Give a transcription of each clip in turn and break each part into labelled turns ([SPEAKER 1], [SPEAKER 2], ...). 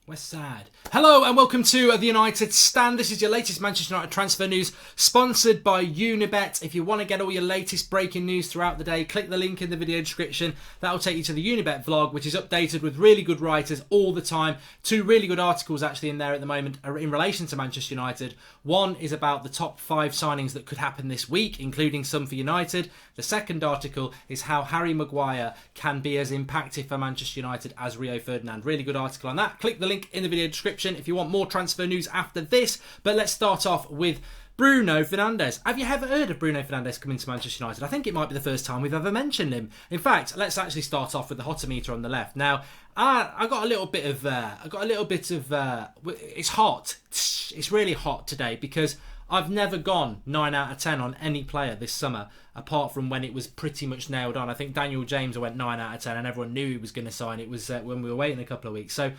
[SPEAKER 1] West Side. Hello and welcome to the United Stand. This is your latest Manchester United transfer news, sponsored by Unibet. If you want to get all your latest breaking news throughout the day, click the link in the video description. That'll take you to the Unibet vlog, which is updated with really good writers all the time. 2 really good articles actually in there at the moment in relation to Manchester United. One is about the top 5 signings that could happen this week, including some for United. The second article is how Harry Maguire can be as impactful for Manchester United as Rio Ferdinand. Really good article on that. Click the link in the video description if you want more transfer news after this. But let's start off with Bruno Fernandes. Have you ever heard of Bruno Fernandes coming to Manchester United? I think it might be the first time we've ever mentioned him. In fact, let's actually start off with the hotometer on the left. Now, I got a little bit of, it's hot. It's really hot today because I've never gone 9 out of 10 on any player this summer, apart from when it was pretty much nailed on. I think Daniel James went 9 out of 10 and everyone knew he was going to sign. It was when we were waiting a couple of weeks. So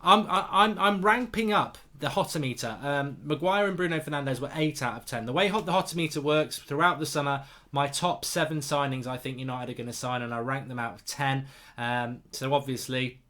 [SPEAKER 1] I'm ramping up the hotometer. Maguire and Bruno Fernandes were 8 out of 10. The way the hotometer works throughout the summer, my top 7 signings I think United are going to sign, and I rank them out of 10. So obviously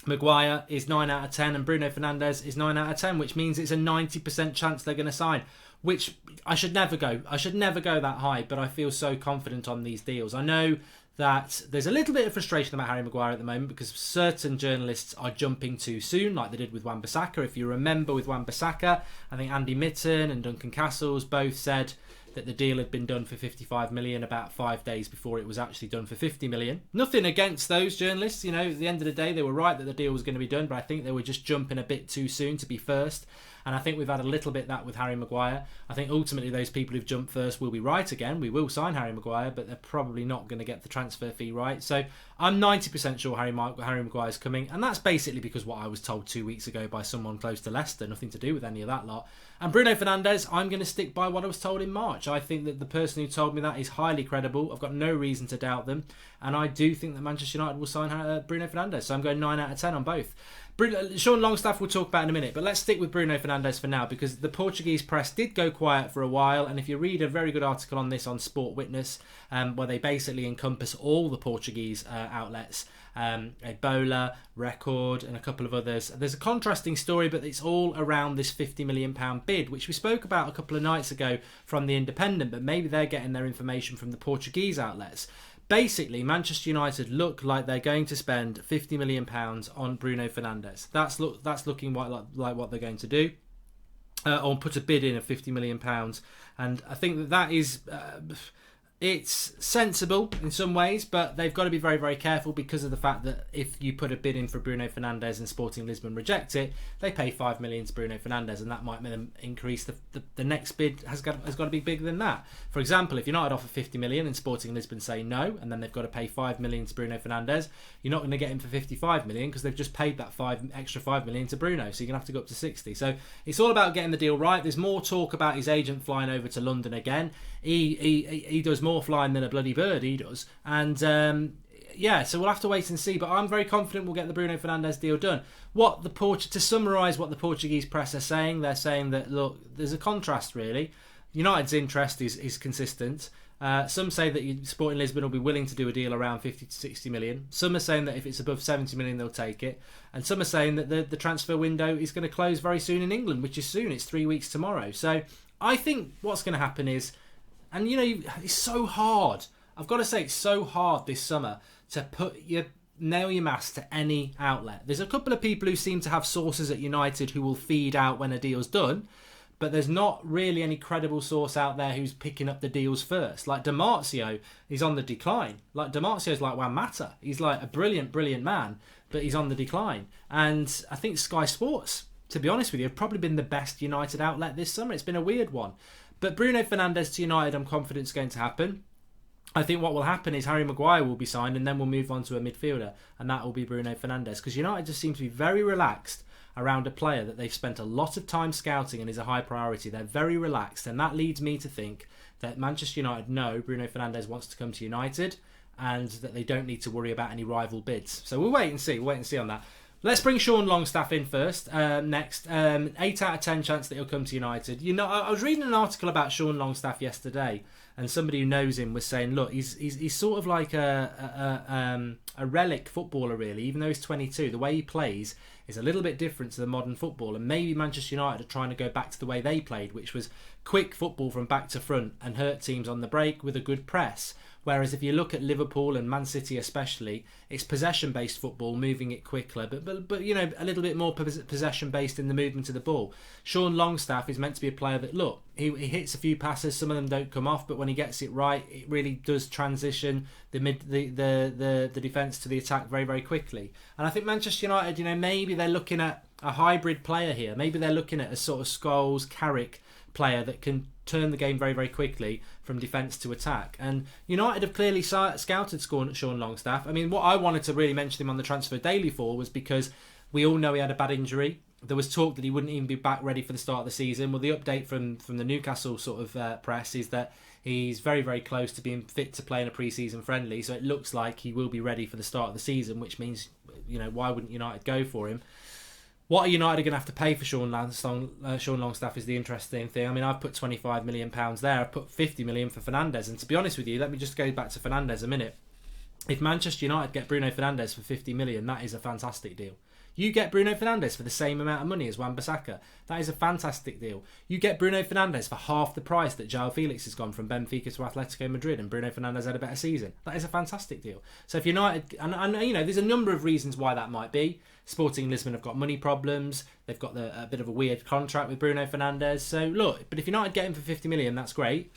[SPEAKER 1] Maguire is 9 out of 10 and Bruno Fernandes is 9 out of 10, which means it's a 90% chance they're going to sign, which I should never go. I should never go that high, but I feel so confident on these deals. I know that there's a little bit of frustration about Harry Maguire at the moment because certain journalists are jumping too soon, like they did with Wan-Bissaka. If you remember with Wan-Bissaka, I think Andy Mitten and Duncan Castles both said that the deal had been done for 55 million about 5 days before it was actually done for 50 million. Nothing against those journalists, you know, at the end of the day they were right that the deal was going to be done, but I think they were just jumping a bit too soon to be first. And I think we've had a little bit that with Harry Maguire. I think ultimately those people who've jumped first will be right again. We will sign Harry Maguire, but they're probably not going to get the transfer fee right. So I'm 90% sure Harry Maguire's coming. And that's basically because what I was told 2 weeks ago by someone close to Leicester. Nothing to do with any of that lot. And Bruno Fernandes, I'm going to stick by what I was told in March. I think that the person who told me that is highly credible. I've got no reason to doubt them. And I do think that Manchester United will sign Bruno Fernandes. So I'm going 9 out of 10 on both. Sean Longstaff we'll talk about in a minute, but let's stick with Bruno Fernandes for now because the Portuguese press did go quiet for a while, and if you read a very good article on this on Sport Witness, where they basically encompass all the Portuguese outlets, Ebola, Record and a couple of others, there's a contrasting story, but it's all around this £50 million bid, which we spoke about a couple of nights ago from The Independent, but maybe they're getting their information from the Portuguese outlets. Basically, Manchester United look like they're going to spend £50 million on Bruno Fernandes. That's looking like what they're going to do, or put a bid in of £50 million. And I think that is it's sensible in some ways, but they've got to be very, very careful because of the fact that if you put a bid in for Bruno Fernandes and Sporting Lisbon reject it, they pay $5 million to Bruno Fernandes, and that might make them increase the next bid has got to be bigger than that. For example, if United offer $50 million and Sporting Lisbon say no, and then they've got to pay $5 million to Bruno Fernandes, you're not going to get him for $55 million because they've just paid that extra $5 million to Bruno, so you're going to have to go up to 60. So it's all about getting the deal right. There's more talk about his agent flying over to London again. He does more flying than a bloody bird, he does. And so we'll have to wait and see. But I'm very confident we'll get the Bruno Fernandes deal done. To summarise what the Portuguese press are saying, they're saying that, look, there's a contrast really. United's interest is consistent. Some say that Sporting Lisbon will be willing to do a deal around 50 to 60 million. Some are saying that if it's above 70 million, they'll take it. And some are saying that the transfer window is going to close very soon in England, which is soon. It's 3 weeks tomorrow. So I think what's going to happen is, and you know, it's so hard. I've got to say, it's so hard this summer to nail your mask to any outlet. There's a couple of people who seem to have sources at United who will feed out when a deal's done, but there's not really any credible source out there who's picking up the deals first. Like Dimarzio, he's on the decline. Like Dimarzio's like Juan Mata. He's like a brilliant, brilliant man, but he's on the decline. And I think Sky Sports, to be honest with you, have probably been the best United outlet this summer. It's been a weird one. But Bruno Fernandes to United, I'm confident is going to happen. I think what will happen is Harry Maguire will be signed and then we'll move on to a midfielder, and that will be Bruno Fernandes, because United just seem to be very relaxed around a player that they've spent a lot of time scouting and is a high priority. They're very relaxed, and that leads me to think that Manchester United know Bruno Fernandes wants to come to United and that they don't need to worry about any rival bids. So we'll wait and see. We'll wait and see on that. Let's bring Sean Longstaff in first. Next, 8 out of 10 chance that he'll come to United. You know, I was reading an article about Sean Longstaff yesterday, and somebody who knows him was saying, look, he's sort of like a relic footballer, really. Even though he's 22, the way he plays is a little bit different to the modern football, and maybe Manchester United are trying to go back to the way they played, which was quick football from back to front and hurt teams on the break with a good press. Whereas if you look at Liverpool and Man City especially, it's possession-based football, moving it quicker, but you know, a little bit more possession-based in the movement of the ball. Sean Longstaff is meant to be a player that, look, he hits a few passes, some of them don't come off, but when he gets it right, it really does transition the defence to the attack very, very quickly. And I think Manchester United, you know, maybe they're looking at a hybrid player here. Maybe they're looking at a sort of Scholes, Carrick player that can turn the game very, very quickly from defence to attack. And United have clearly scouted Sean Longstaff. I mean, what I wanted to really mention him on the Transfer Daily for was because we all know he had a bad injury. There was talk that he wouldn't even be back ready for the start of the season. Well, the update from the Newcastle sort of press is that he's very, very close to being fit to play in a pre-season friendly. So it looks like he will be ready for the start of the season, which means, you know, why wouldn't United go for him? What are United going to have to pay for Sean Longstaff is the interesting thing. I mean, I've put £25 million there. I've put £50 million for Fernandes. And to be honest with you, let me just go back to Fernandes a minute. If Manchester United get Bruno Fernandes for £50 million, that is a fantastic deal. You get Bruno Fernandes for the same amount of money as Wan-Bissaka. That is a fantastic deal. You get Bruno Fernandes for half the price that João Felix has gone from Benfica to Atletico Madrid, and Bruno Fernandes had a better season. That is a fantastic deal. So if United, and you know, there's a number of reasons why that might be. Sporting Lisbon have got money problems. They've got a bit of a weird contract with Bruno Fernandes. So look, but if United get him for £50 million, that's great.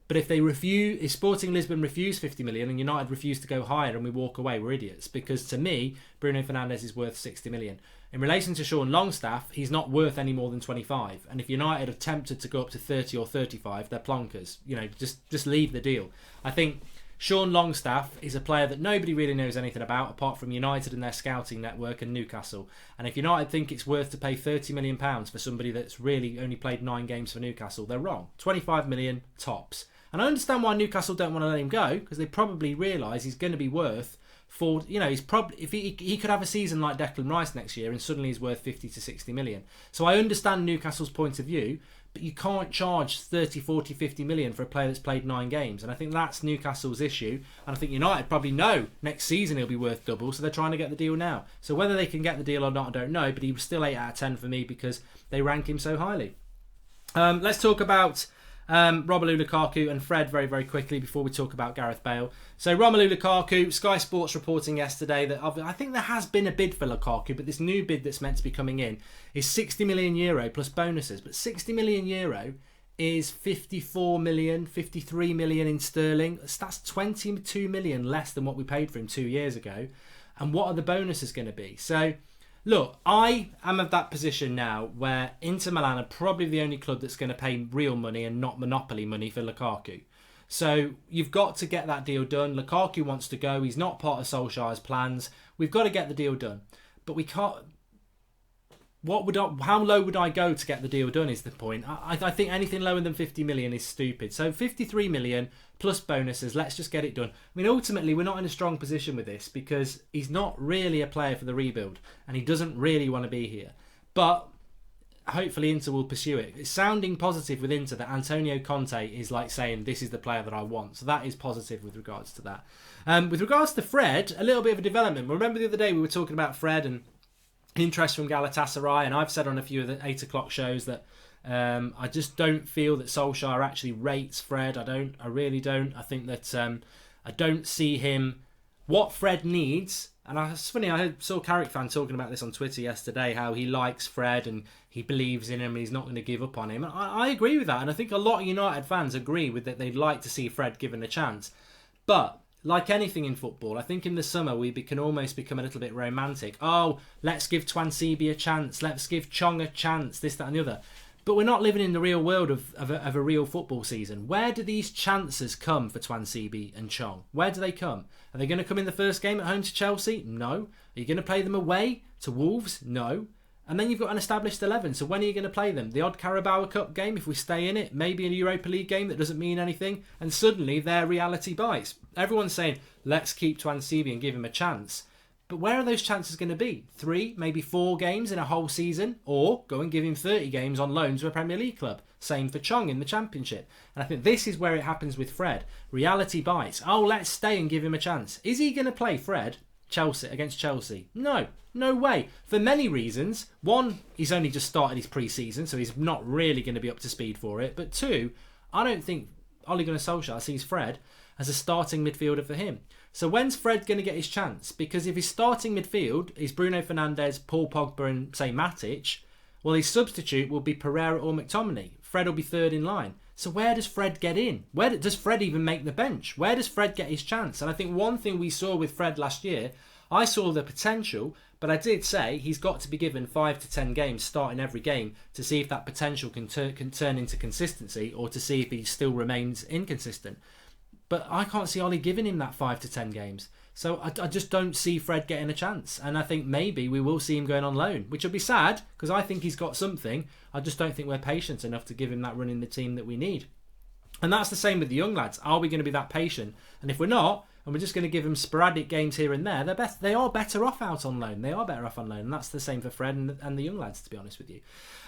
[SPEAKER 1] But if Sporting Lisbon refuse £50 million and United refuse to go higher and we walk away, we're idiots. Because to me, Bruno Fernandes is worth £60 million. In relation to Sean Longstaff, he's not worth any more than 25. And if United are tempted to go up to 30 or 35, they're plonkers. You know, just leave the deal. I think Sean Longstaff is a player that nobody really knows anything about apart from United and their scouting network and Newcastle. And if United think it's worth to pay £30 million for somebody that's really only played 9 games for Newcastle, they're wrong. 25 million tops. And I understand why Newcastle don't want to let him go, because they probably realise he's going to be worth he's probably, if he could have a season like Declan Rice next year and suddenly he's worth 50 to 60 million. So I understand Newcastle's point of view, but you can't charge 30, 40, 50 million for a player that's played 9 games. And I think that's Newcastle's issue. And I think United probably know next season he'll be worth double, so they're trying to get the deal now. So whether they can get the deal or not, I don't know, but he was still 8 out of 10 for me because they rank him so highly. Let's talk about Romelu Lukaku and Fred very, very quickly before we talk about Gareth Bale. So Romelu Lukaku, Sky Sports reporting yesterday that I think there has been a bid for Lukaku, but this new bid that's meant to be coming in is €60 million plus bonuses. But €60 million is 54 million, 53 million in sterling. That's 22 million less than what we paid for him 2 years ago. And what are the bonuses going to be? So look, I am of that position now where Inter Milan are probably the only club that's going to pay real money and not monopoly money for Lukaku. So you've got to get that deal done. Lukaku wants to go. He's not part of Solskjaer's plans. We've got to get the deal done. But we can't. How low would I go to get the deal done is the point. I think anything lower than 50 million is stupid. So 53 million plus bonuses, let's just get it done. I mean, ultimately, we're not in a strong position with this because he's not really a player for the rebuild and he doesn't really want to be here. But hopefully Inter will pursue it. It's sounding positive with Inter that Antonio Conte is like saying, this is the player that I want. So that is positive with regards to that. With regards to Fred, a little bit of a development. Remember the other day we were talking about Fred and interest from Galatasaray, and I've said on a few of the 8 o'clock shows that I just don't feel that Solskjaer actually rates Fred. I really don't. I think that I don't see him what Fred needs. And it's funny, I saw a Carrick fan talking about this on Twitter yesterday, how he likes Fred and he believes in him and he's not going to give up on him. And I agree with that, and I think a lot of United fans agree with that. They'd like to see Fred given a chance. But like anything in football, I think in the summer we can almost become a little bit romantic. Oh, let's give Twansibi a chance. Let's give Chong a chance. This, that and the other. But we're not living in the real world of a real football season. Where do these chances come for Twansibi and Chong? Where do they come? Are they going to come in the first game at home to Chelsea? No. Are you going to play them away to Wolves? No. And then you've got an established 11. So when are you going to play them? The odd Carabao Cup game, if we stay in it. Maybe a Europa League game that doesn't mean anything. And suddenly their reality bites. Everyone's saying, let's keep Twansibi and give him a chance. But where are those chances going to be? 3, maybe 4 games in a whole season? Or go and give him 30 games on loan to a Premier League club? Same for Chong in the Championship. And I think this is where it happens with Fred. Reality bites. Oh, let's stay and give him a chance. Is he going to play Fred against Chelsea? No. No way. For many reasons. 1, he's only just started his pre-season, so he's not really going to be up to speed for it. But 2, I don't think Ole Gunnar Solskjaer sees Fred as a starting midfielder for him. So when's Fred going to get his chance? Because if his starting midfield is Bruno Fernandes, Paul Pogba and, say, Matic, well, his substitute will be Pereira or McTominay. Fred will be third in line. So where does Fred get in? Where does Fred even make the bench? Where does Fred get his chance? And I think one thing we saw with Fred last year, I saw the potential, but I did say he's got to be given 5 to 10 games starting every game to see if that potential can turn into consistency or to see if he still remains inconsistent. But I can't see Ollie giving him that 5 to 10 games. So I just don't see Fred getting a chance. And I think maybe we will see him going on loan, which will be sad because I think he's got something. I just don't think we're patient enough to give him that run in the team that we need. And that's the same with the young lads. Are we going to be that patient? And if we're not, and we're just going to give them sporadic games here and there, they are better off out on loan. They are better off on loan. And that's the same for Fred and the young lads, to be honest with you.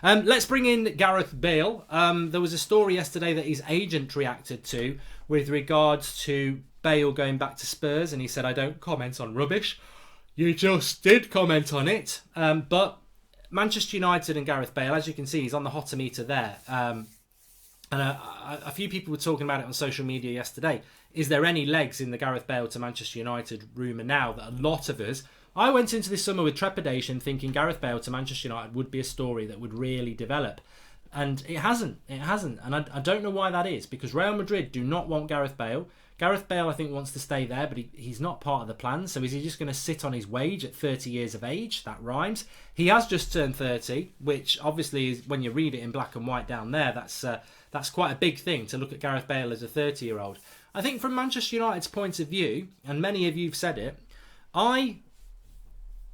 [SPEAKER 1] Let's bring in Gareth Bale. There was a story yesterday that his agent reacted to with regards to Bale going back to Spurs. And he said, I don't comment on rubbish. You just did comment on it. But Manchester United and Gareth Bale, as you can see, he's on the hotter meter there. And a few people were talking about it on social media yesterday. Is there any legs in the Gareth Bale to Manchester United rumour now that a lot of us... I went into this summer with trepidation thinking Gareth Bale to Manchester United would be a story that would really develop. And it hasn't. It hasn't. And I don't know why that is, because Real Madrid do not want Gareth Bale. Gareth Bale, I think, wants to stay there, but he's not part of the plan. So is he just going to sit on his wage at 30 years of age? That rhymes. He has just turned 30, which obviously is, when you read it in black and white down there, that's quite a big thing to look at Gareth Bale as a 30-year-old. I think from Manchester United's point of view, and many of you have said it, I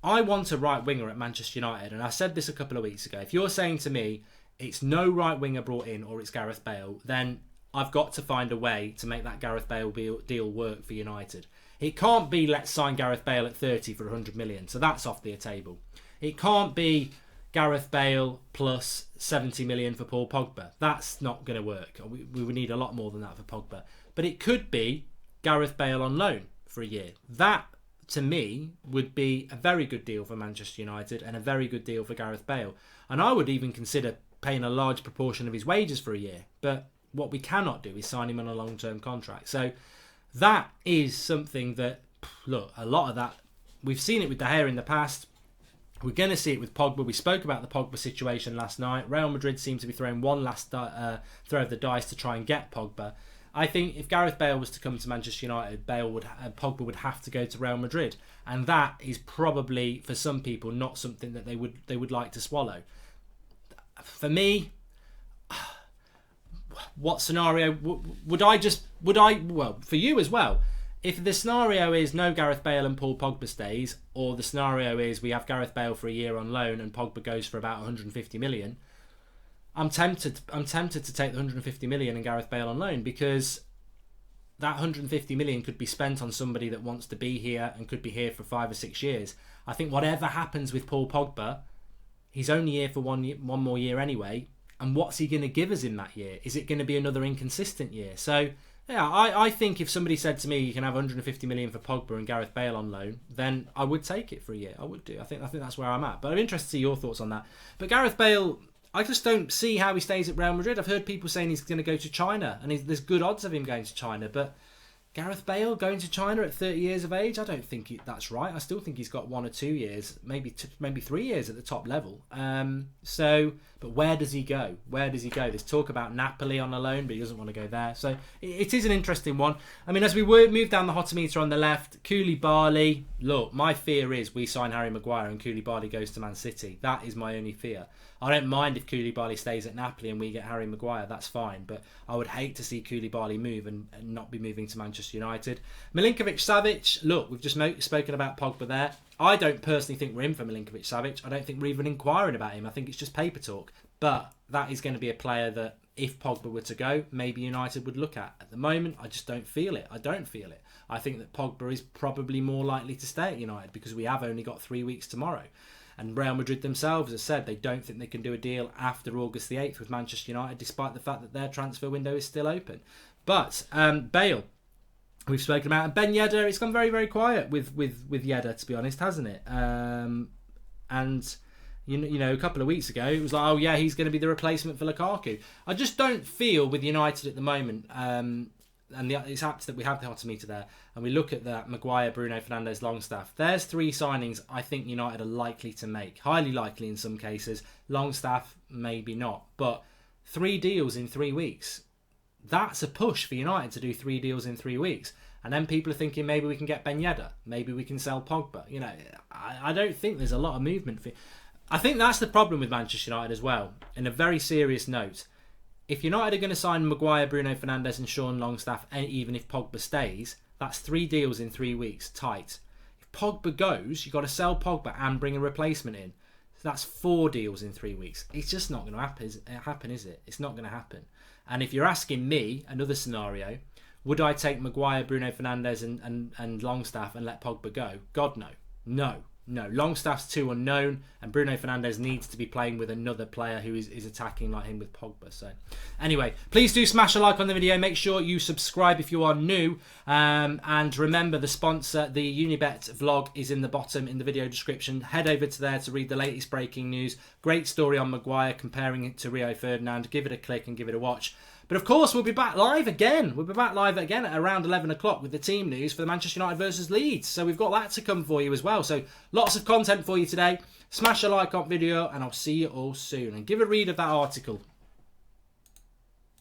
[SPEAKER 1] want a right winger at Manchester United, and I said this a couple of weeks ago. If you're saying to me it's no right winger brought in or it's Gareth Bale, then I've got to find a way to make that Gareth Bale deal work for United. It can't be let's sign Gareth Bale at 30 for 100 million, so that's off the table. It can't be Gareth Bale plus 70 million for Paul Pogba. That's not going to work. We would need a lot more than that for Pogba. But it could be Gareth Bale on loan for a year. That, to me, would be a very good deal for Manchester United and a very good deal for Gareth Bale. And I would even consider paying a large proportion of his wages for a year. But what we cannot do is sign him on a long-term contract. So that is something that, look, a lot of that, we've seen it with De Gea in the past. We're going to see it with Pogba. We spoke about the Pogba situation last night. Real Madrid seemed to be throwing one last throw of the dice to try and get Pogba. I think if Gareth Bale was to come to Manchester United, Pogba would have to go to Real Madrid, and that is probably for some people not something that they would like to swallow. For me, what scenario would I? Well, for you as well. If the scenario is no Gareth Bale and Paul Pogba stays, or the scenario is we have Gareth Bale for a year on loan and Pogba goes for about 150 million. I'm tempted to take the 150 million and Gareth Bale on loan, because that 150 million could be spent on somebody that wants to be here and could be here for 5 or 6 years. I think whatever happens with Paul Pogba, he's only here for one more year anyway. And what's he going to give us in that year? Is it going to be another inconsistent year? So, yeah, I think if somebody said to me, you can have 150 million for Pogba and Gareth Bale on loan, then I would take it for a year. I would do. I think that's where I'm at. But I'm interested to see your thoughts on that. But Gareth Bale, I just don't see how he stays at Real Madrid. I've heard people saying he's going to go to China, and there's good odds of him going to China. But Gareth Bale going to China at 30 years of age, I don't think that's right. I still think he's got 1 or 2 years, maybe 3 years at the top level. But where does he go? Where does he go? There's talk about Napoli on a loan, but he doesn't want to go there. So it is an interesting one. I mean, as we move down the hotometer on the left, Koulibaly, look, my fear is we sign Harry Maguire and Koulibaly goes to Man City. That is my only fear. I don't mind if Koulibaly stays at Napoli and we get Harry Maguire, that's fine. But I would hate to see Koulibaly move and not be moving to Manchester United. Milinkovic-Savic, look, we've just spoken about Pogba there. I don't personally think we're in for Milinkovic-Savic. I don't think we're even inquiring about him. I think it's just paper talk. But that is going to be a player that, if Pogba were to go, maybe United would look at. At the moment, I just don't feel it. I don't feel it. I think that Pogba is probably more likely to stay at United because we have only got 3 weeks tomorrow. And Real Madrid themselves have said they don't think they can do a deal after August the 8th with Manchester United, despite the fact that their transfer window is still open. But Bale, we've spoken about, and Ben Yedder, it's gone very, very quiet with Yedder, to be honest, hasn't it? And you know, a couple of weeks ago, it was like, oh yeah, he's going to be the replacement for Lukaku. I just don't feel with United at the moment, and it's apt that we have the hotometer there, and we look at that Maguire, Bruno Fernandes, Longstaff. There's 3 signings I think United are likely to make. Highly likely in some cases. Longstaff, maybe not. But 3 deals in 3 weeks. That's a push for United to do 3 deals in 3 weeks. And then people are thinking maybe we can get Ben Yedder. Maybe we can sell Pogba. You know, I don't think there's a lot of movement for. I think that's the problem with Manchester United as well. In a very serious note, if United are going to sign Maguire, Bruno Fernandes and Sean Longstaff, and even if Pogba stays, that's 3 deals in 3 weeks, tight. If Pogba goes, you've got to sell Pogba and bring a replacement in. So that's 4 deals in 3 weeks. It's just not going to happen, is it? It's not going to happen. And if you're asking me, another scenario, would I take Maguire, Bruno Fernandes and Longstaff and let Pogba go? God, no. No, Longstaff's too unknown, and Bruno Fernandes needs to be playing with another player who is attacking like him with Pogba. So, anyway, please do smash a like on the video. Make sure you subscribe if you are new, and remember the sponsor, the Unibet vlog, is in the bottom in the video description. Head over to there to read the latest breaking news. Great story on Maguire, comparing it to Rio Ferdinand. Give it a click and give it a watch. But of course, we'll be back live again. We'll be back live again at around 11 o'clock with the team news for the Manchester United versus Leeds. So we've got that to come for you as well. So lots of content for you today. Smash a like on video and I'll see you all soon. And give a read of that article.